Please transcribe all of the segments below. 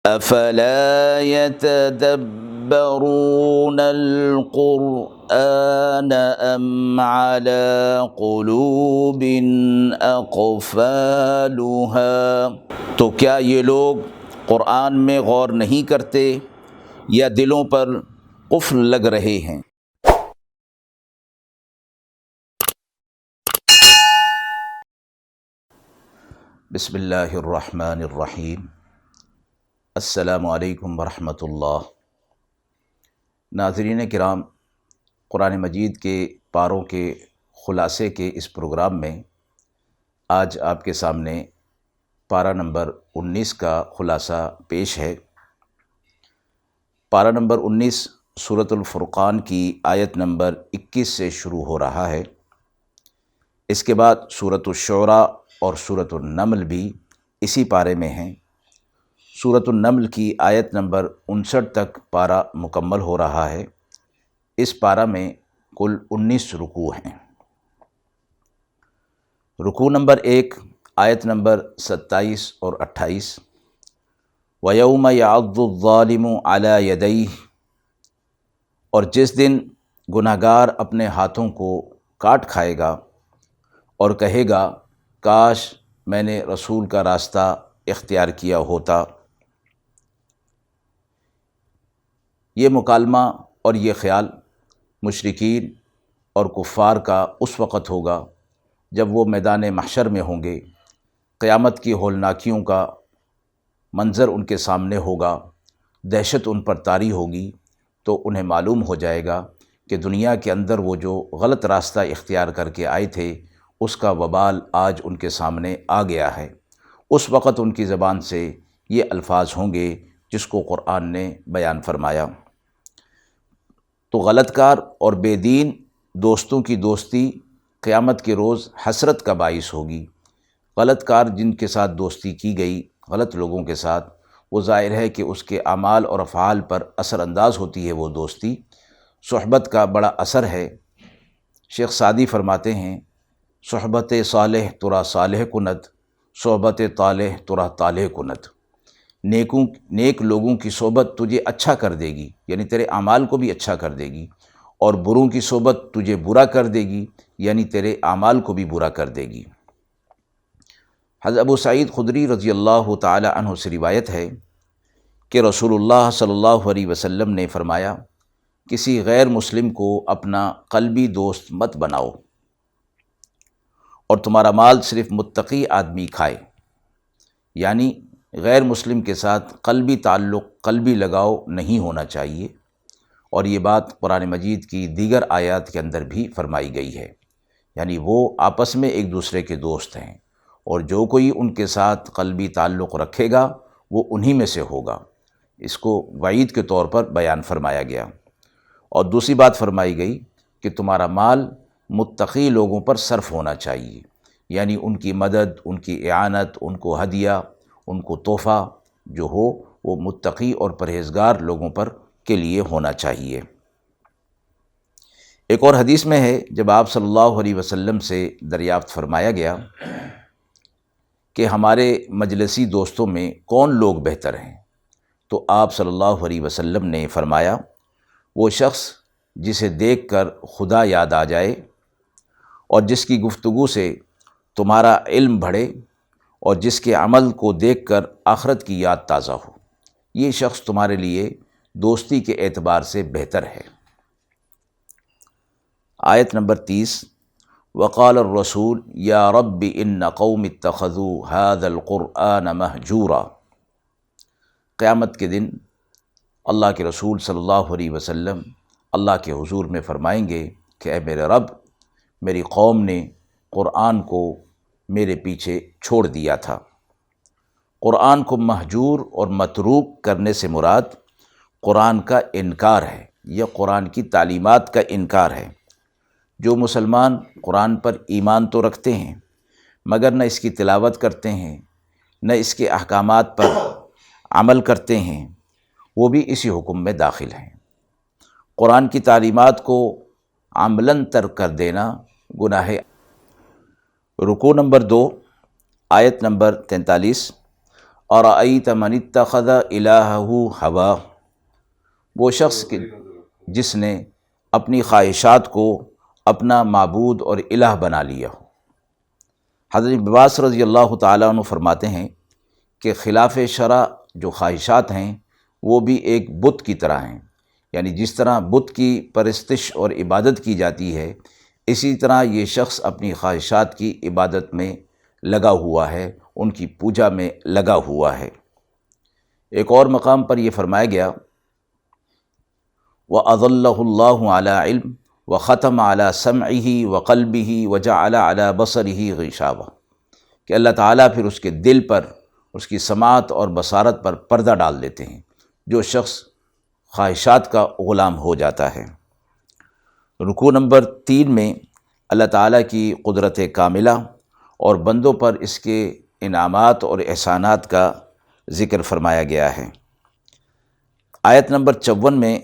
افلا يتدبرون القرآن ام على قلوب اقفالها، تو کیا یہ لوگ قرآن میں غور نہیں کرتے یا دلوں پر قفل لگ رہے ہیں؟ بسم اللہ الرحمن الرحیم۔ السلام علیکم ورحمۃ اللہ۔ ناظرین کرام، قرآن مجید کے پاروں کے خلاصے کے اس پروگرام میں آج آپ کے سامنے پارہ نمبر 19 کا خلاصہ پیش ہے۔ پارہ نمبر 19 سورۃ الفرقان کی آیت نمبر 21 سے شروع ہو رہا ہے۔ اس کے بعد سورۃ الشعراء اور سورۃ النمل بھی اسی پارے میں ہیں۔ سورۃ النمل کی آیت نمبر 59 تک پارہ مکمل ہو رہا ہے۔ اس پارہ میں کل 19 رکوع ہیں۔ رکوع نمبر 1 آیت نمبر 27 اور 28، وَيَوْمَ يَعَضُّ الظَّالِمُ عَلَى يَدَيْهِ، اور جس دن گناہگار اپنے ہاتھوں کو کاٹ کھائے گا اور کہے گا کاش میں نے رسول کا راستہ اختیار کیا ہوتا۔ یہ مکالمہ اور یہ خیال مشرکین اور کفار کا اس وقت ہوگا جب وہ میدان محشر میں ہوں گے۔ قیامت کی ہولناکیوں کا منظر ان کے سامنے ہوگا، دہشت ان پر طاری ہوگی، تو انہیں معلوم ہو جائے گا کہ دنیا کے اندر وہ جو غلط راستہ اختیار کر کے آئے تھے اس کا وبال آج ان کے سامنے آ گیا ہے۔ اس وقت ان کی زبان سے یہ الفاظ ہوں گے جس کو قرآن نے بیان فرمایا۔ تو غلط کار اور بے دین دوستوں کی دوستی قیامت کے روز حسرت کا باعث ہوگی۔ غلط کار جن کے ساتھ دوستی کی گئی، غلط لوگوں کے ساتھ، وہ ظاہر ہے کہ اس کے اعمال اور افعال پر اثر انداز ہوتی ہے وہ دوستی۔ صحبت کا بڑا اثر ہے۔ شیخ سعدی فرماتے ہیں صحبت صالح ترا صالح کند، صحبت طالح ترا طالح کند۔ نیک لوگوں کی صحبت تجھے اچھا کر دے گی، یعنی تیرے اعمال کو بھی اچھا کر دے گی، اور بروں کی صحبت تجھے برا کر دے گی، یعنی تیرے اعمال کو بھی برا کر دے گی۔ حضرت ابو سعید خدری رضی اللہ تعالی عنہ سے روایت ہے کہ رسول اللہ صلی اللہ علیہ وسلم نے فرمایا کسی غیر مسلم کو اپنا قلبی دوست مت بناؤ، اور تمہارا مال صرف متقی آدمی کھائے، یعنی غیر مسلم کے ساتھ قلبی تعلق، قلبی لگاؤ نہیں ہونا چاہیے۔ اور یہ بات قرآن مجید کی دیگر آیات کے اندر بھی فرمائی گئی ہے، یعنی وہ آپس میں ایک دوسرے کے دوست ہیں، اور جو کوئی ان کے ساتھ قلبی تعلق رکھے گا وہ انہی میں سے ہوگا۔ اس کو وعید کے طور پر بیان فرمایا گیا۔ اور دوسری بات فرمائی گئی کہ تمہارا مال متقی لوگوں پر صرف ہونا چاہیے، یعنی ان کی مدد، ان کی اعانت، ان کو ہدیہ، ان کو تحفہ جو ہو وہ متقی اور پرہیزگار لوگوں پر کے لیے ہونا چاہیے۔ ایک اور حدیث میں ہے جب آپ صلی اللہ علیہ وسلم سے دریافت فرمایا گیا کہ ہمارے مجلسی دوستوں میں کون لوگ بہتر ہیں، تو آپ صلی اللہ علیہ وسلم نے فرمایا وہ شخص جسے دیکھ کر خدا یاد آ جائے، اور جس کی گفتگو سے تمہارا علم بڑھے، اور جس کے عمل کو دیکھ کر آخرت کی یاد تازہ ہو، یہ شخص تمہارے لیے دوستی کے اعتبار سے بہتر ہے۔ آیت نمبر 30، وقال الرسول یا رب ان قوم اتخذوا هذا القرآن مہجورا۔ قیامت کے دن اللہ کے رسول صلی اللہ علیہ وسلم اللہ کے حضور میں فرمائیں گے کہ اے میرے رب، میری قوم نے قرآن کو میرے پیچھے چھوڑ دیا تھا۔ قرآن کو مہجور اور متروک کرنے سے مراد قرآن کا انکار ہے، یا قرآن کی تعلیمات کا انکار ہے۔ جو مسلمان قرآن پر ایمان تو رکھتے ہیں مگر نہ اس کی تلاوت کرتے ہیں، نہ اس کے احکامات پر عمل کرتے ہیں، وہ بھی اسی حکم میں داخل ہیں۔ قرآن کی تعلیمات کو عملاً ترک کر دینا گناہ۔ رکوع نمبر 2 آیت نمبر 43، ارأیت من اتخذ الہہ ہوا، وہ شخص جس نے اپنی خواہشات کو اپنا معبود اور الہ بنا لیا ہو۔ حضرت ابن عباس رضی اللہ تعالیٰ عنہ فرماتے ہیں کہ خلاف شرع جو خواہشات ہیں وہ بھی ایک بت کی طرح ہیں، یعنی جس طرح بت کی پرستش اور عبادت کی جاتی ہے، اسی طرح یہ شخص اپنی خواہشات کی عبادت میں لگا ہوا ہے، ان کی پوجا میں لگا ہوا ہے۔ ایک اور مقام پر یہ فرمایا گیا وَأَضَلَّهُ اللَّهُ عَلَى عِلْمٍ وَخَتَمَ عَلَى سَمْعِهِ وَقَلْبِهِ وَجَعَلَ عَلَى بَصَرِهِ غِشَاوَةً کہ اللہ تعالیٰ پھر اس کے دل پر، اس کی سماعت اور بصارت پر پردہ ڈال دیتے ہیں جو شخص خواہشات کا غلام ہو جاتا ہے۔ رکوع نمبر 3 میں اللہ تعالیٰ کی قدرت کاملہ اور بندوں پر اس کے انعامات اور احسانات کا ذکر فرمایا گیا ہے۔ آیت نمبر 54 میں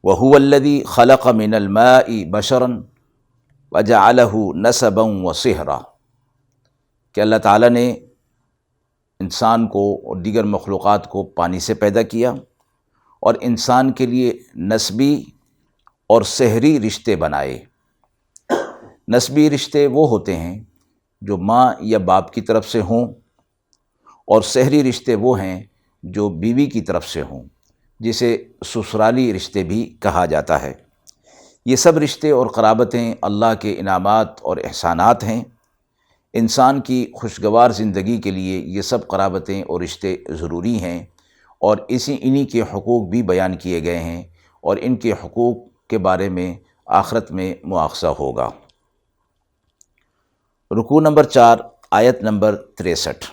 وَهُوَ الَّذِي خَلَقَ مِنَ الْمَاءِ بَشَرًا وَجَعَلَهُ نَسَبًا وَصِهْرًا کہ اللہ تعالیٰ نے انسان کو اور دیگر مخلوقات کو پانی سے پیدا کیا اور انسان کے لیے نسبی اور سحری رشتے بنائے۔ نسبی رشتے وہ ہوتے ہیں جو ماں یا باپ کی طرف سے ہوں، اور سحری رشتے وہ ہیں جو بیوی کی طرف سے ہوں، جسے سسرالی رشتے بھی کہا جاتا ہے۔ یہ سب رشتے اور قرابتیں اللہ کے انعامات اور احسانات ہیں۔ انسان کی خوشگوار زندگی کے لیے یہ سب قرابتیں اور رشتے ضروری ہیں، اور انہی کے حقوق بھی بیان کیے گئے ہیں، اور ان کے حقوق کے بارے میں آخرت میں مواخذہ ہوگا۔ رکوع نمبر 4 آیت نمبر 63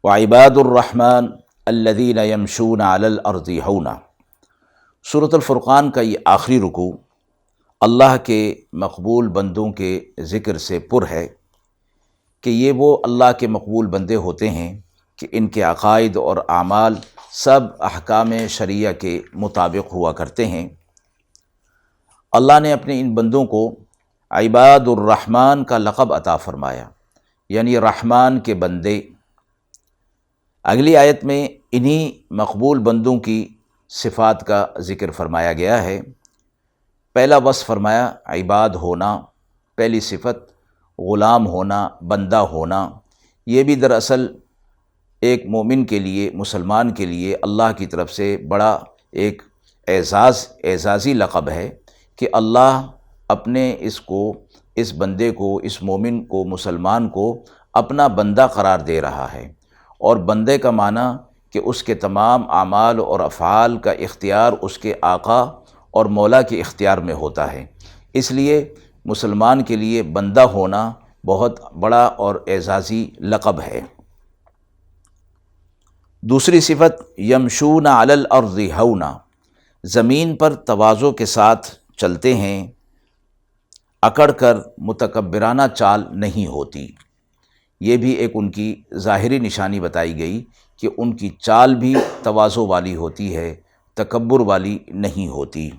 وَعِبَادُ الرَّحْمَنِ الَّذِينَ يَمْشُونَ عَلَى الْأَرْضِ هَوْنًا سورۃ الفرقان کا یہ آخری رکوع اللہ کے مقبول بندوں کے ذکر سے پر ہے کہ یہ وہ اللہ کے مقبول بندے ہوتے ہیں کہ ان کے عقائد اور اعمال سب احکام شریعہ کے مطابق ہوا کرتے ہیں۔ اللہ نے اپنے ان بندوں کو عباد الرحمن کا لقب عطا فرمایا، یعنی رحمان کے بندے۔ اگلی آیت میں انہی مقبول بندوں کی صفات کا ذکر فرمایا گیا ہے۔ پہلا وصف فرمایا عباد ہونا، پہلی صفت غلام ہونا، بندہ ہونا۔ یہ بھی دراصل ایک مومن کے لیے، مسلمان کے لیے اللہ کی طرف سے بڑا ایک اعزازی لقب ہے کہ اللہ اپنے اس بندے کو، اس مومن کو، مسلمان کو اپنا بندہ قرار دے رہا ہے، اور بندے کا معنی کہ اس کے تمام اعمال اور افعال کا اختیار اس کے آقا اور مولا کے اختیار میں ہوتا ہے۔ اس لیے مسلمان کے لیے بندہ ہونا بہت بڑا اور اعزازی لقب ہے۔ دوسری صفت یمشون علی الارض ہونا، زمین پر تواضع کے ساتھ چلتے ہیں، اکڑ کر متکبرانہ چال نہیں ہوتی۔ یہ بھی ایک ان کی ظاہری نشانی بتائی گئی کہ ان کی چال بھی تواضع والی ہوتی ہے، تکبر والی نہیں ہوتی۔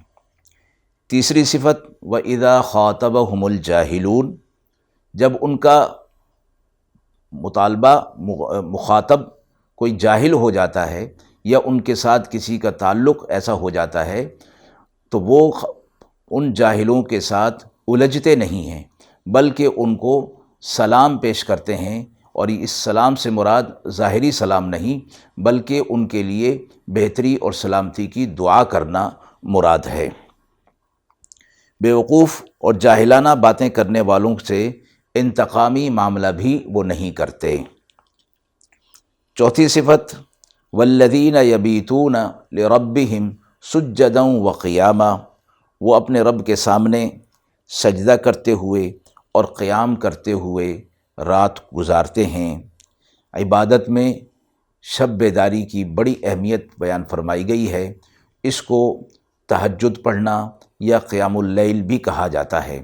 تیسری صفت وَإِذَا خَاطَبَهُمُ الْجَاهِلُونَ، جب ان کا مخاطب کوئی جاہل ہو جاتا ہے یا ان کے ساتھ کسی کا تعلق ایسا ہو جاتا ہے تو وہ ان جاہلوں کے ساتھ الجھتے نہیں ہیں، بلکہ ان کو سلام پیش کرتے ہیں، اور اس سلام سے مراد ظاہری سلام نہیں بلکہ ان کے لیے بہتری اور سلامتی کی دعا کرنا مراد ہے۔ بیوقوف اور جاہلانہ باتیں کرنے والوں سے انتقامی معاملہ بھی وہ نہیں کرتے۔ چوتھی صفت والذین یبیتون لربہم سجدا وقیاما، وہ اپنے رب کے سامنے سجدہ کرتے ہوئے اور قیام کرتے ہوئے رات گزارتے ہیں۔ عبادت میں شب بیداری کی بڑی اہمیت بیان فرمائی گئی ہے۔ اس کو تہجد پڑھنا یا قیام اللیل بھی کہا جاتا ہے،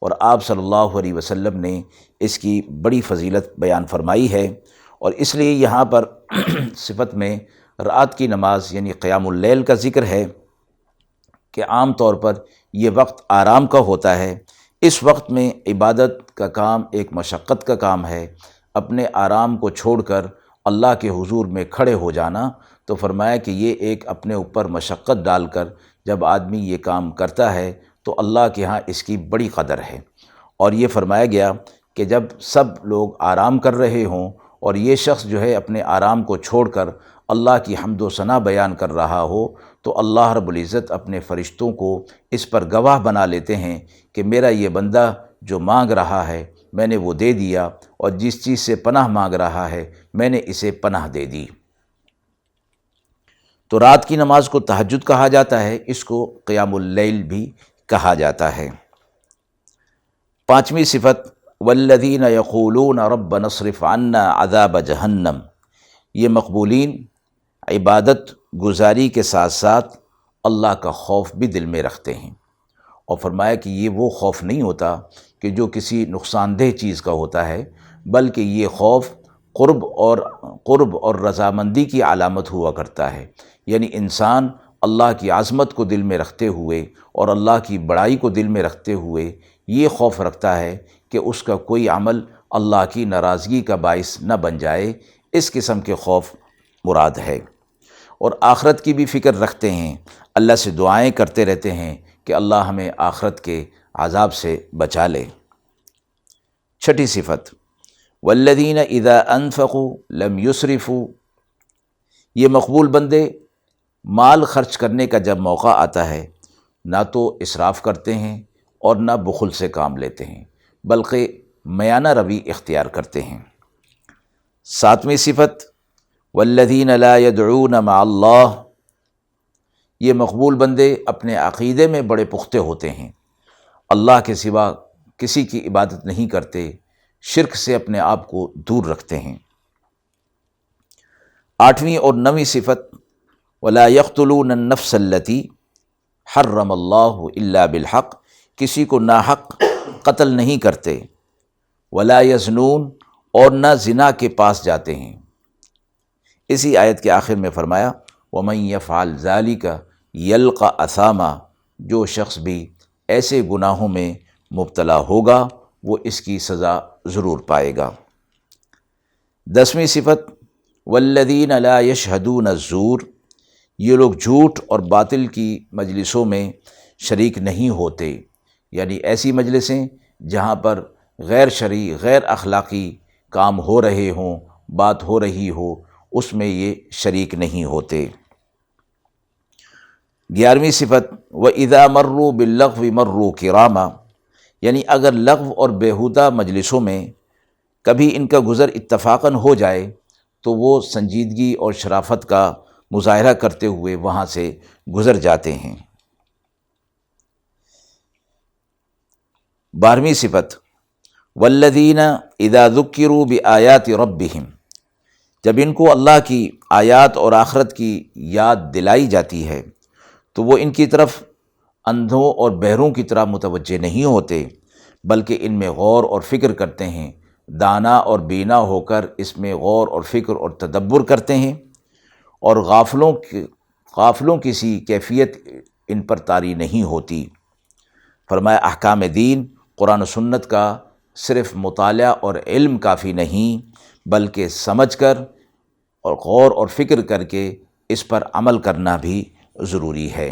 اور آپ صلی اللہ علیہ وسلم نے اس کی بڑی فضیلت بیان فرمائی ہے، اور اس لیے یہاں پر صفت میں رات کی نماز یعنی قیام اللیل کا ذکر ہے کہ عام طور پر یہ وقت آرام کا ہوتا ہے۔ اس وقت میں عبادت کا کام ایک مشقت کا کام ہے، اپنے آرام کو چھوڑ کر اللہ کے حضور میں کھڑے ہو جانا، تو فرمایا کہ یہ ایک اپنے اوپر مشقت ڈال کر جب آدمی یہ کام کرتا ہے تو اللہ کے ہاں اس کی بڑی قدر ہے۔ اور یہ فرمایا گیا کہ جب سب لوگ آرام کر رہے ہوں اور یہ شخص جو ہے اپنے آرام کو چھوڑ کر اللہ کی حمد و ثنا بیان کر رہا ہو، تو اللہ رب العزت اپنے فرشتوں کو اس پر گواہ بنا لیتے ہیں کہ میرا یہ بندہ جو مانگ رہا ہے میں نے وہ دے دیا، اور جس چیز سے پناہ مانگ رہا ہے میں نے اسے پناہ دے دی۔ تو رات کی نماز کو تہجد کہا جاتا ہے، اس کو قیام اللیل بھی کہا جاتا ہے۔ پانچویں صفت والذین یقولون ربنا اصرف عنا عذاب جہنم، یہ مقبولین عبادت گزاری کے ساتھ ساتھ اللہ کا خوف بھی دل میں رکھتے ہیں، اور فرمایا کہ یہ وہ خوف نہیں ہوتا کہ جو کسی نقصان دہ چیز کا ہوتا ہے، بلکہ یہ خوف قرب اور رضامندی کی علامت ہوا کرتا ہے۔ یعنی انسان اللہ کی عظمت کو دل میں رکھتے ہوئے اور اللہ کی بڑائی کو دل میں رکھتے ہوئے یہ خوف رکھتا ہے کہ اس کا کوئی عمل اللہ کی ناراضگی کا باعث نہ بن جائے، اس قسم کے خوف مراد ہے۔ اور آخرت کی بھی فکر رکھتے ہیں، اللہ سے دعائیں کرتے رہتے ہیں کہ اللہ ہمیں آخرت کے عذاب سے بچا لے۔ چھٹی صفت والذین اذا انفقوا لم یسرفوا، یہ مقبول بندے مال خرچ کرنے کا جب موقع آتا ہے نہ تو اسراف کرتے ہیں اور نہ بخل سے کام لیتے ہیں، بلکہ میانہ روی اختیار کرتے ہیں۔ ساتویں صفت والذین لا يدعون مع اللہ، یہ مقبول بندے اپنے عقیدے میں بڑے پختہ ہوتے ہیں، اللہ کے سوا کسی کی عبادت نہیں کرتے، شرک سے اپنے آپ کو دور رکھتے ہیں۔ آٹھویں اور نویں صفت ولا يقتلون النفس التي حرم اللہ الا بالحق، کسی کو ناحق قتل نہیں کرتے، ولا یزنون، اور نہ زنا کے پاس جاتے ہیں۔ اسی آیت کے آخر میں فرمایا ومن یفعل ذلک یلقى اثاما، جو شخص بھی ایسے گناہوں میں مبتلا ہوگا وہ اس کی سزا ضرور پائے گا۔ دسویں صفت والذین لا یشہدون الزور، یہ لوگ جھوٹ اور باطل کی مجلسوں میں شریک نہیں ہوتے، یعنی ایسی مجلسیں جہاں پر غیر شرعی غیر اخلاقی کام ہو رہے ہوں، بات ہو رہی ہو، اس میں یہ شریک نہیں ہوتے۔ 11ویں صفت وَإِذَا مَرُّوا بِاللَّغْوِ مَرُّوا كِرَامًا، یعنی اگر لغو اور بیہودہ مجلسوں میں کبھی ان کا گزر اتفاقاً ہو جائے تو وہ سنجیدگی اور شرافت کا مظاہرہ کرتے ہوئے وہاں سے گزر جاتے ہیں۔ 12ویں صفت والذین اذا ذکروا بآیات ربہم، جب ان کو اللہ کی آیات اور آخرت کی یاد دلائی جاتی ہے تو وہ ان کی طرف اندھوں اور بہروں کی طرح متوجہ نہیں ہوتے، بلکہ ان میں غور اور فکر کرتے ہیں، دانا اور بینا ہو کر اس میں غور اور فکر اور تدبر کرتے ہیں، اور غافلوں کی سی کیفیت ان پر طاری نہیں ہوتی۔ فرمایا احکام دین قرآن و سنت کا صرف مطالعہ اور علم کافی نہیں، بلکہ سمجھ کر اور غور اور فکر کر کے اس پر عمل کرنا بھی ضروری ہے۔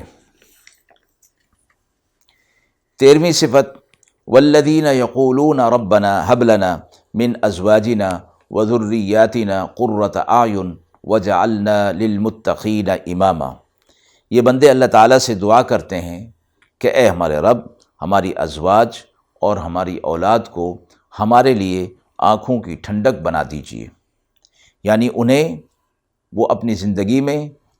13ویں صفت والذین یقولون ربنا هب لنا من ازواجنا وذریاتنا قرۃ اعین وجعلنا للمتقین اماما، یہ بندے اللہ تعالیٰ سے دعا کرتے ہیں کہ اے ہمارے رب، ہماری ازواج اور ہماری اولاد کو ہمارے لیے آنکھوں کی ٹھنڈک بنا دیجیے، یعنی انہیں وہ اپنی زندگی میں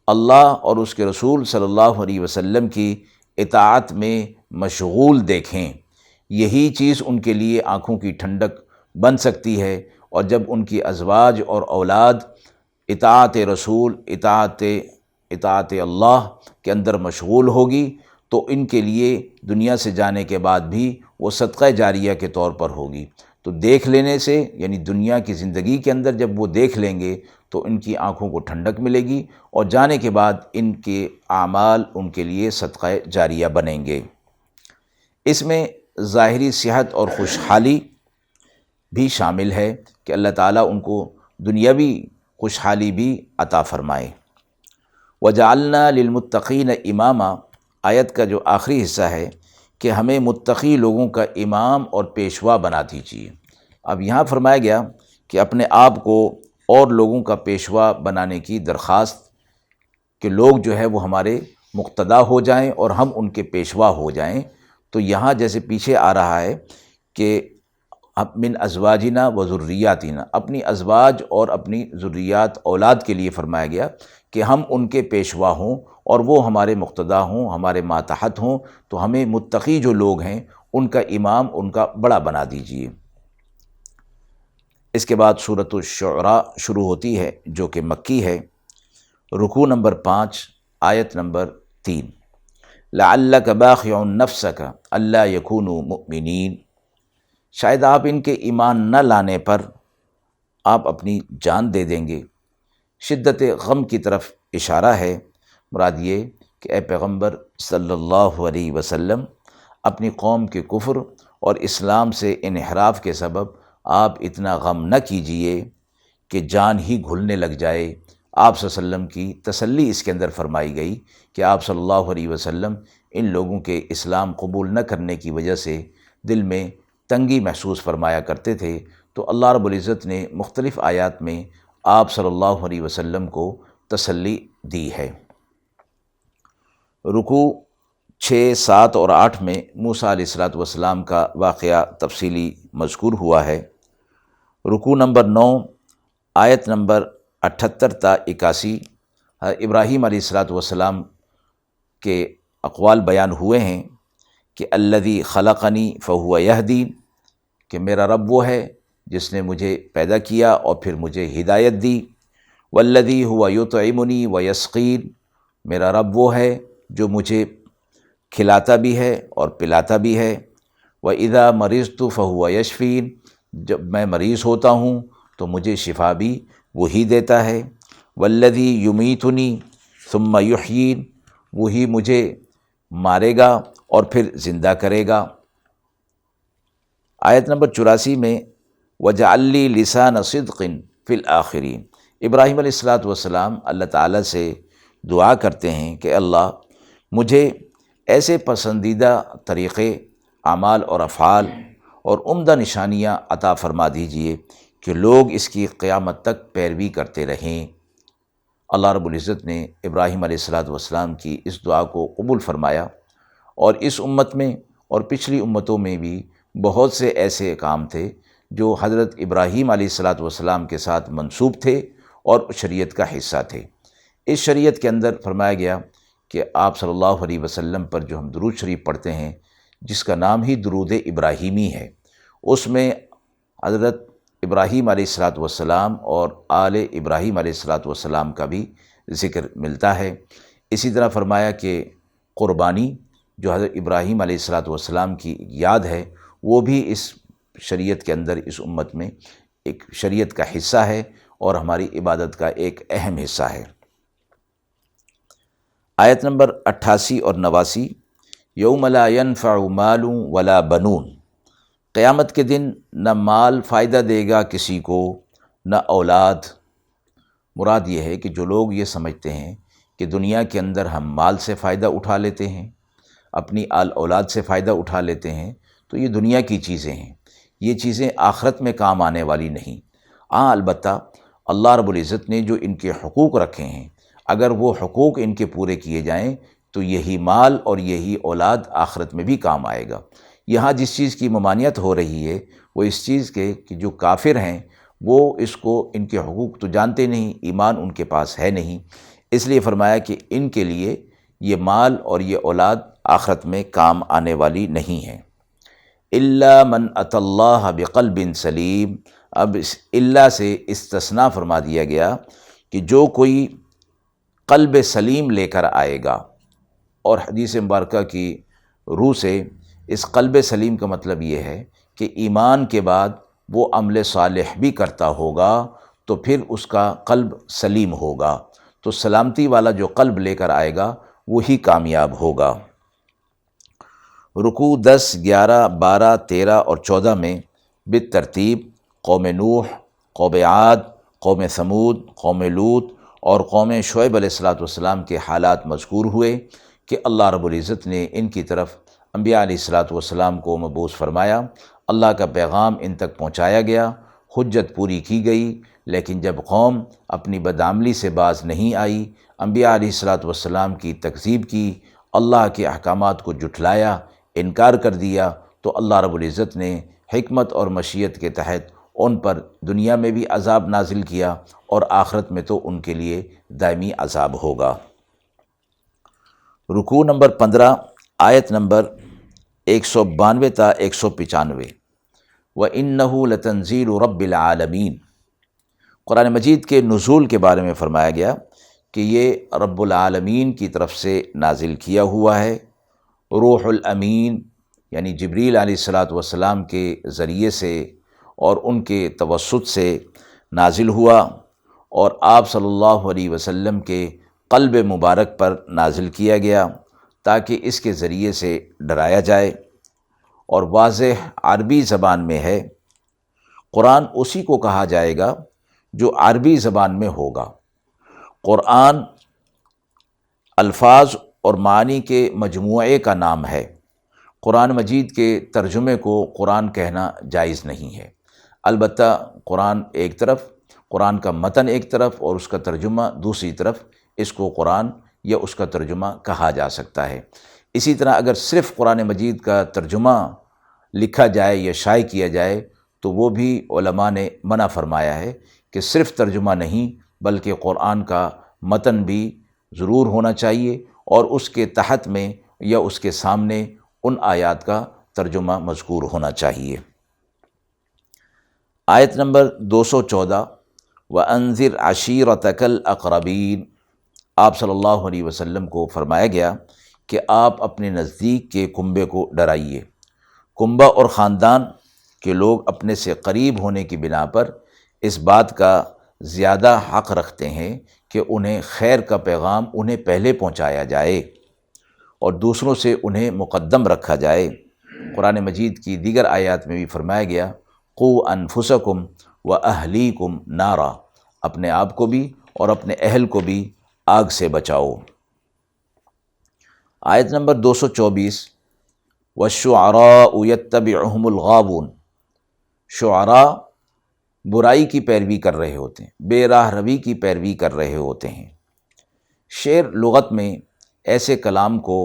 اللہ اور اس کے رسول صلی اللہ علیہ وسلم کی اطاعت میں مشغول دیکھیں، یہی چیز ان کے لیے آنکھوں کی ٹھنڈک بن سکتی ہے۔ اور جب ان کی ازواج اور اولاد اطاعت رسول اطاعت اللہ کے اندر مشغول ہوگی تو ان کے لیے دنیا سے جانے کے بعد بھی وہ صدقہ جاریہ کے طور پر ہوگی۔ تو دیکھ لینے سے، یعنی دنیا کی زندگی کے اندر جب وہ دیکھ لیں گے تو ان کی آنکھوں کو ٹھنڈک ملے گی، اور جانے کے بعد ان کے اعمال ان کے لیے صدقہ جاریہ بنیں گے۔ اس میں ظاہری صحت اور خوشحالی بھی شامل ہے کہ اللہ تعالیٰ ان کو دنیاوی خوشحالی بھی عطا فرمائے۔ وَجَعَلْنَا لِلْمُتَّقِينَ إِمَامًا، آیت کا جو آخری حصہ ہے کہ ہمیں متقی لوگوں کا امام اور پیشوا بنا دیجیے۔ اب یہاں فرمایا گیا کہ اپنے آپ کو اور لوگوں کا پیشوا بنانے کی درخواست، کہ لوگ جو ہے وہ ہمارے مقتدا ہو جائیں اور ہم ان کے پیشوا ہو جائیں۔ تو یہاں جیسے پیچھے آ رہا ہے کہ من ازواجنا و ذریاتنا، اپنی ازواج اور اپنی ذریات اولاد کے لیے فرمایا گیا کہ ہم ان کے پیشوا ہوں اور وہ ہمارے مقتدا ہوں، ہمارے ماتحت ہوں، تو ہمیں متقی جو لوگ ہیں ان کا امام، ان کا بڑا بنا دیجیے۔ اس کے بعد سورۃ الشعراء شروع ہوتی ہے جو کہ مکی ہے، رکوع نمبر 5 آیت نمبر 3۔ لعلک باخع نفسک الا یکونوا مؤمنین، شاید آپ ان کے ایمان نہ لانے پر آپ اپنی جان دے دیں گے۔ شدت غم کی طرف اشارہ ہے، مراد یہ کہ اے پیغمبر صلی اللہ علیہ وسلم، اپنی قوم کے کفر اور اسلام سے انحراف کے سبب آپ اتنا غم نہ کیجئے کہ جان ہی گھلنے لگ جائے۔ آپ صلی اللہ علیہ وسلم کی تسلی اس کے اندر فرمائی گئی کہ آپ صلی اللہ علیہ وسلم ان لوگوں کے اسلام قبول نہ کرنے کی وجہ سے دل میں تنگی محسوس فرمایا کرتے تھے، تو اللہ رب العزت نے مختلف آیات میں آپ صلی اللہ علیہ وسلم کو تسلی دی ہے۔ رکوع 6، 7 اور 8 میں موسیٰ علیہ السلام کا واقعہ تفصیلی مذکور ہوا ہے۔ رکوع نمبر 9 آیت نمبر 78 تا 81 ابراہیم علیہ السلام کے اقوال بیان ہوئے ہیں کہ الذی خلقنی فہو یہدین، کہ میرا رب وہ ہے جس نے مجھے پیدا کیا اور پھر مجھے ہدایت دی۔ والذی ہوا یطعمنی ویسقین، میرا رب وہ ہے جو مجھے کھلاتا بھی ہے اور پلاتا بھی ہے۔ وَإِذَا مَرِضْتُ فَهُوَ يَشْفِينِ، جب میں مریض ہوتا ہوں تو مجھے شفا بھی وہی دیتا ہے۔ وَالَّذِي يُمِيتُنِي ثُمَّ يُحْيِينِ، وہی مجھے مارے گا اور پھر زندہ کرے گا۔ آیت نمبر 84 میں وَجَعَلْ لِي لِسَانَ صِدْقٍ فِي الْآخِرِينَ، ابراہیم علیہ السلام اللہ تعالیٰ سے دعا کرتے ہیں کہ اللہ مجھے ایسے پسندیدہ طریقے، اعمال اور افعال اور عمدہ نشانیاں عطا فرما دیجئے کہ لوگ اس کی قیامت تک پیروی کرتے رہیں۔ اللہ رب العزت نے ابراہیم علیہ السلام کی اس دعا کو قبول فرمایا، اور اس امت میں اور پچھلی امتوں میں بھی بہت سے ایسے کام تھے جو حضرت ابراہیم علیہ السلام کے ساتھ منسوب تھے اور شریعت کا حصہ تھے۔ اس شریعت کے اندر فرمایا گیا کہ آپ صلی اللہ علیہ وسلم پر جو ہم درود شریف پڑھتے ہیں، جس کا نام ہی درود ابراہیمی ہے، اس میں حضرت ابراہیم علیہ السلام اور آل ابراہیم علیہ السلام کا بھی ذکر ملتا ہے۔ اسی طرح فرمایا کہ قربانی جو حضرت ابراہیم علیہ السلام کی یاد ہے، وہ بھی اس شریعت کے اندر، اس امت میں ایک شریعت کا حصہ ہے اور ہماری عبادت کا ایک اہم حصہ ہے۔ آیت نمبر 88 اور 89 یوم لا ینفع مال ولا بنون، قیامت کے دن نہ مال فائدہ دے گا کسی کو، نہ اولاد۔ مراد یہ ہے کہ جو لوگ یہ سمجھتے ہیں کہ دنیا کے اندر ہم مال سے فائدہ اٹھا لیتے ہیں، اپنی آل اولاد سے فائدہ اٹھا لیتے ہیں، تو یہ دنیا کی چیزیں ہیں، یہ چیزیں آخرت میں کام آنے والی نہیں۔ البتہ اللہ رب العزت نے جو ان کے حقوق رکھے ہیں، اگر وہ حقوق ان کے پورے کیے جائیں تو یہی مال اور یہی اولاد آخرت میں بھی کام آئے گا۔ یہاں جس چیز کی ممانعت ہو رہی ہے وہ اس چیز کے کہ جو کافر ہیں وہ اس کو، ان کے حقوق تو جانتے نہیں، ایمان ان کے پاس ہے نہیں، اس لیے فرمایا کہ ان کے لیے یہ مال اور یہ اولاد آخرت میں کام آنے والی نہیں ہے۔ الا من اتی اللہ بقلب سلیم، اب اس اللہ سے استثناء فرما دیا گیا کہ جو کوئی قلب سلیم لے کر آئے گا، اور حدیث مبارکہ کی روح سے اس قلب سلیم کا مطلب یہ ہے کہ ایمان کے بعد وہ عمل صالح بھی کرتا ہوگا تو پھر اس کا قلب سلیم ہوگا، تو سلامتی والا جو قلب لے کر آئے گا وہی کامیاب ہوگا۔ رکوع 10، 11، 12، 13 اور 14 میں بالترتیب قوم نوح، قوم عاد، قوم ثمود، قوم لوط اور قوم شعیب علیہ السلام کے حالات مذکور ہوئے کہ اللہ رب العزت نے ان کی طرف انبیاء علیہ السلام کو مبعوث فرمایا، اللہ کا پیغام ان تک پہنچایا گیا، حجت پوری کی گئی، لیکن جب قوم اپنی بدعملی سے باز نہیں آئی، انبیاء علیہ السلام کی تکذیب کی، اللہ کے احکامات کو جھٹلایا، انکار کر دیا، تو اللہ رب العزت نے حکمت اور مشیت کے تحت ان پر دنیا میں بھی عذاب نازل کیا اور آخرت میں تو ان کے لیے دائمی عذاب ہوگا۔ رکوع نمبر 15، آیت نمبر 192 تا 195۔ وَإِنَّهُ لَتَنزِيلُ رَبِّ الْعَالَمِينَ۔ قرآن مجید کے نزول کے بارے میں فرمایا گیا کہ یہ رب العالمین کی طرف سے نازل کیا ہوا ہے، روح الامین یعنی جبریل علیہ السلام کے ذریعے سے اور ان کے توسط سے نازل ہوا، اور آپ صلی اللہ علیہ وسلم کے قلب مبارک پر نازل کیا گیا تاکہ اس کے ذریعے سے ڈرایا جائے، اور واضح عربی زبان میں ہے۔ قرآن اسی کو کہا جائے گا جو عربی زبان میں ہوگا۔ قرآن الفاظ اور معنی کے مجموعے کا نام ہے۔ قرآن مجید کے ترجمے کو قرآن کہنا جائز نہیں ہے، البتہ قرآن ایک طرف، قرآن کا متن ایک طرف اور اس کا ترجمہ دوسری طرف، اس کو قرآن یا اس کا ترجمہ کہا جا سکتا ہے۔ اسی طرح اگر صرف قرآن مجید کا ترجمہ لکھا جائے یا شائع کیا جائے تو وہ بھی علماء نے منع فرمایا ہے کہ صرف ترجمہ نہیں بلکہ قرآن کا متن بھی ضرور ہونا چاہیے، اور اس کے تحت میں یا اس کے سامنے ان آیات کا ترجمہ مذکور ہونا چاہیے۔ آیت نمبر 214، وَأَنذِرْ عَشِيرَتَكَ الْأَقْرَبِينَ۔ آپ صلی اللہ علیہ وسلم کو فرمایا گیا کہ آپ اپنے نزدیک کے کنبے کو ڈرائیے۔ کنبہ اور خاندان کے لوگ اپنے سے قریب ہونے کی بنا پر اس بات کا زیادہ حق رکھتے ہیں کہ انہیں خیر کا پیغام انہیں پہلے پہنچایا جائے اور دوسروں سے انہیں مقدم رکھا جائے۔ قرآن مجید کی دیگر آیات میں بھی فرمایا گیا، قُوا أَنفُسَكُمْ وَأَهْلِيكُمْ نَارًا، اپنے آپ کو بھی اور اپنے اہل کو بھی آگ سے بچاؤ۔ آیت نمبر 224، وَالشُّعَرَاءُ يَتَّبِعُهُمُ الْغَاوُونَ۔ شعراء برائی کی پیروی کر رہے ہوتے ہیں، بے راہ روی کی پیروی کر رہے ہوتے ہیں۔ شعر لغت میں ایسے کلام کو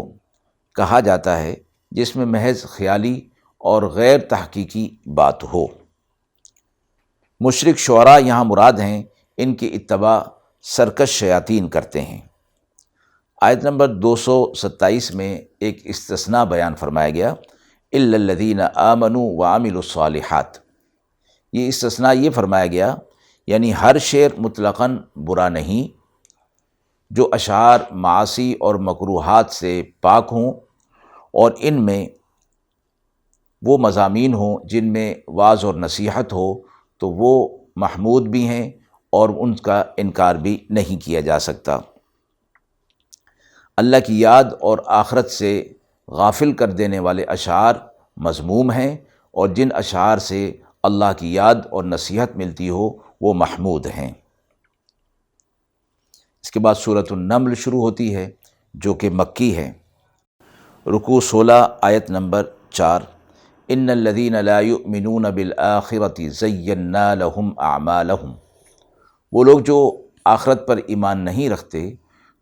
کہا جاتا ہے جس میں محض خیالی اور غیر تحقیقی بات ہو۔ مشرک شعراء یہاں مراد ہیں، ان کی اتباع سرکش شیاطین کرتے ہیں۔ آیت نمبر 227 میں ایک استثناء بیان فرمایا گیا، إِلَّا الَّذِينَ آمَنُوا وَعَمِلُوا الصَّالِحَاتِ۔ یہ استثناء یہ فرمایا گیا یعنی ہر شعر مطلقاً برا نہیں، جو اشعار معاصی اور مکروہات سے پاک ہوں اور ان میں وہ مضامین ہوں جن میں وعظ اور نصیحت ہو تو وہ محمود بھی ہیں اور ان کا انکار بھی نہیں کیا جا سکتا۔ اللہ کی یاد اور آخرت سے غافل کر دینے والے اشعار مذموم ہیں، اور جن اشعار سے اللہ کی یاد اور نصیحت ملتی ہو وہ محمود ہیں۔ اس کے بعد سورۃ النمل شروع ہوتی ہے جو کہ مکی ہے۔ رکوع 16، آیت نمبر 4، إِنَّ الَّذِينَ لَا يُؤْمِنُونَ بِالْآخِرَةِ زَيَّنَّا لَهُمْ أَعْمَالَهُمْ۔ وہ لوگ جو آخرت پر ایمان نہیں رکھتے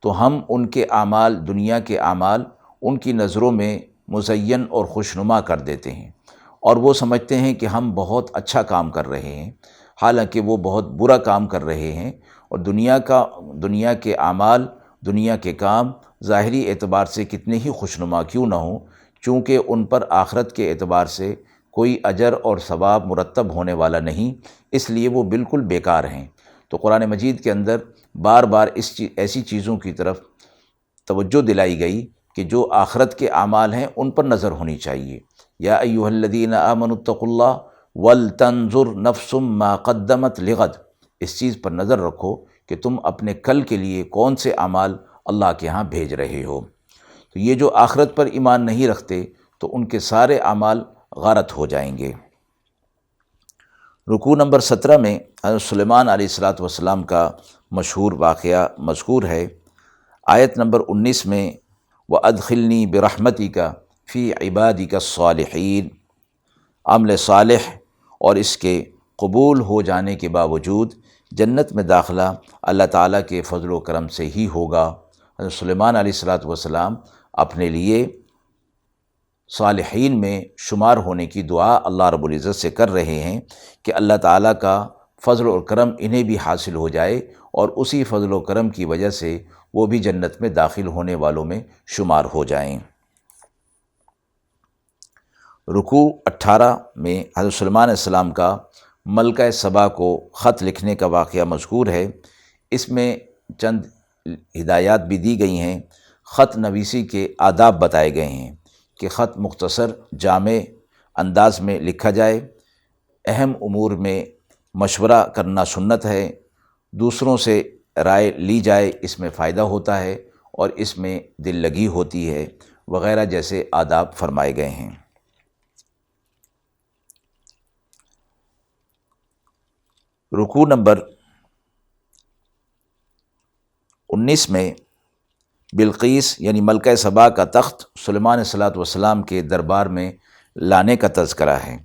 تو ہم ان کے اعمال، دنیا کے اعمال ان کی نظروں میں مزین اور خوشنما کر دیتے ہیں، اور وہ سمجھتے ہیں کہ ہم بہت اچھا کام کر رہے ہیں، حالانکہ وہ بہت برا کام کر رہے ہیں۔ اور دنیا کے اعمال، دنیا کے کام ظاہری اعتبار سے کتنے ہی خوشنما کیوں نہ ہوں، چونکہ ان پر آخرت کے اعتبار سے کوئی اجر اور ثواب مرتب ہونے والا نہیں، اس لیے وہ بالکل بیکار ہیں۔ تو قرآن مجید کے اندر بار بار ایسی چیزوں کی طرف توجہ دلائی گئی کہ جو آخرت کے اعمال ہیں ان پر نظر ہونی چاہیے۔ یا ایھا الذین آمنوا اتقوا اللہ ولتنظر نفس ما قدمت لغد، اس چیز پر نظر رکھو کہ تم اپنے کل کے لیے کون سے اعمال اللہ کے ہاں بھیج رہے ہو۔ تو یہ جو آخرت پر ایمان نہیں رکھتے تو ان کے سارے اعمال غارت ہو جائیں گے۔ رکوع نمبر 17 میں حضرت سلیمان علیہ الصلاۃ والسلام کا مشہور واقعہ مذکور ہے۔ آیت نمبر 19 میں وَأَدْخِلْنِي بِرَحْمَتِكَ فِي عِبَادِكَ الصَّالِحِينَ، عمل صالح اور اس کے قبول ہو جانے کے باوجود جنت میں داخلہ اللہ تعالیٰ کے فضل و کرم سے ہی ہوگا۔ حضرت سلیمان علیہ الصلاۃ والسلام اپنے لیے صالحین میں شمار ہونے کی دعا اللہ رب العزت سے کر رہے ہیں کہ اللہ تعالیٰ کا فضل و کرم انہیں بھی حاصل ہو جائے اور اسی فضل و کرم کی وجہ سے وہ بھی جنت میں داخل ہونے والوں میں شمار ہو جائیں۔ رکوع 18 میں حضرت سلیمان علیہ السلام کا ملکہ سبا کو خط لکھنے کا واقعہ مذکور ہے۔ اس میں چند ہدایات بھی دی گئی ہیں۔ خط نویسی کے آداب بتائے گئے ہیں کہ خط مختصر جامع انداز میں لکھا جائے، اہم امور میں مشورہ کرنا سنت ہے، دوسروں سے رائے لی جائے، اس میں فائدہ ہوتا ہے اور اس میں دل لگی ہوتی ہے وغیرہ جیسے آداب فرمائے گئے ہیں۔ رکوع نمبر 19 میں بلقیس یعنی ملکہ سبا کا تخت سلیمان علیہ الصلاۃ والسلام کے دربار میں لانے کا تذکرہ ہے۔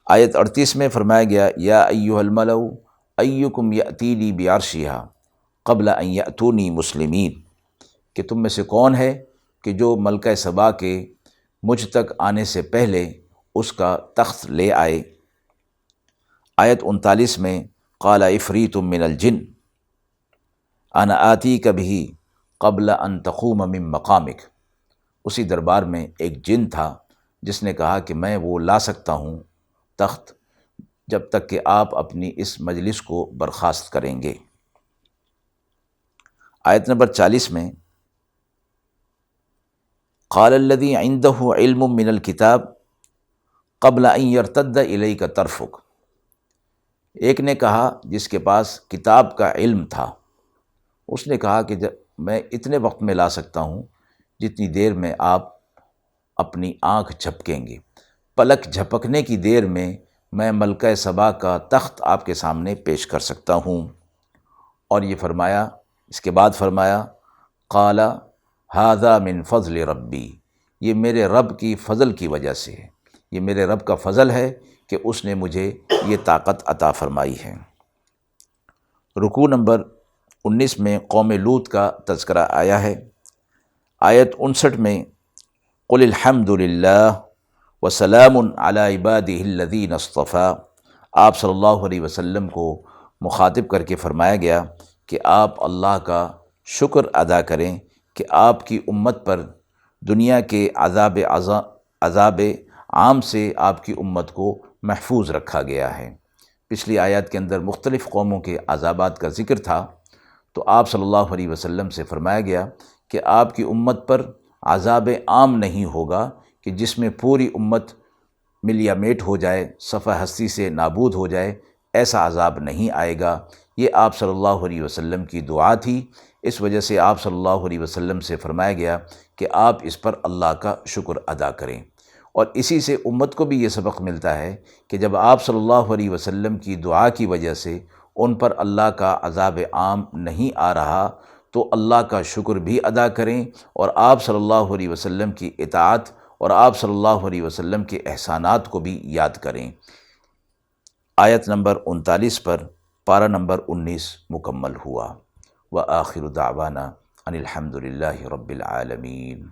آیت 38 میں فرمایا گیا یا ایھا الملأ ایکم یأتینی بعرشھا قبل ان یأتونی مسلمین، کہ تم میں سے کون ہے کہ جو ملکہ سبا کے مجھ تک آنے سے پہلے اس کا تخت لے آئے۔ آیت 39 میں قال عفریت من الجن انا آتیک بہ قبل ان تقوم من مقامک، اسی دربار میں ایک جن تھا جس نے کہا کہ میں وہ لا سکتا ہوں تخت جب تک کہ آپ اپنی اس مجلس کو برخاست کریں گے۔ آیت نمبر 40 میں قال الذی عندہ علم من الکتاب قبل ان یرتد الیک طرفک، ایک نے کہا جس کے پاس کتاب کا علم تھا، اس نے کہا کہ میں اتنے وقت میں لا سکتا ہوں جتنی دیر میں آپ اپنی آنکھ جھپکیں گے، پلک جھپکنے کی دیر میں ملکہ سبا کا تخت آپ کے سامنے پیش کر سکتا ہوں۔ اور یہ فرمایا، اس کے بعد فرمایا قال ھذا من فضل ربی، یہ میرے رب کی فضل کی وجہ سے ہے، یہ میرے رب کا فضل ہے کہ اس نے مجھے یہ طاقت عطا فرمائی ہے۔ رکوع نمبر 19 میں قوم لوط کا تذکرہ آیا ہے۔ آیت 59 میں قل الحمد للہ وسلام علی عبادہ الذین اصطفیٰ، آپ صلی اللہ علیہ وسلم کو مخاطب کر کے فرمایا گیا کہ آپ اللہ کا شکر ادا کریں کہ آپ کی امت پر دنیا کے عذاب عام سے آپ کی امت کو محفوظ رکھا گیا ہے۔ پچھلی آیات کے اندر مختلف قوموں کے عذابات کا ذکر تھا، تو آپ صلی اللہ علیہ وسلم سے فرمایا گیا کہ آپ کی امت پر عذاب عام نہیں ہوگا کہ جس میں پوری امت مل یا میٹ ہو جائے، صفحہ ہستی سے نابود ہو جائے، ایسا عذاب نہیں آئے گا۔ یہ آپ صلی اللہ علیہ وسلم کی دعا تھی، اس وجہ سے آپ صلی اللہ علیہ وسلم سے فرمایا گیا کہ آپ اس پر اللہ کا شکر ادا کریں۔ اور اسی سے امت کو بھی یہ سبق ملتا ہے کہ جب آپ صلی اللہ علیہ وسلم کی دعا کی وجہ سے ان پر اللہ کا عذاب عام نہیں آ رہا تو اللہ کا شکر بھی ادا کریں اور آپ صلی اللہ علیہ وسلم کی اطاعت اور آپ صلی اللہ علیہ وسلم کے احسانات کو بھی یاد کریں۔ آیت نمبر 39 پر پارہ نمبر 19 مکمل ہوا۔ وآخر دعوانا ان الحمد للہ رب العالمین۔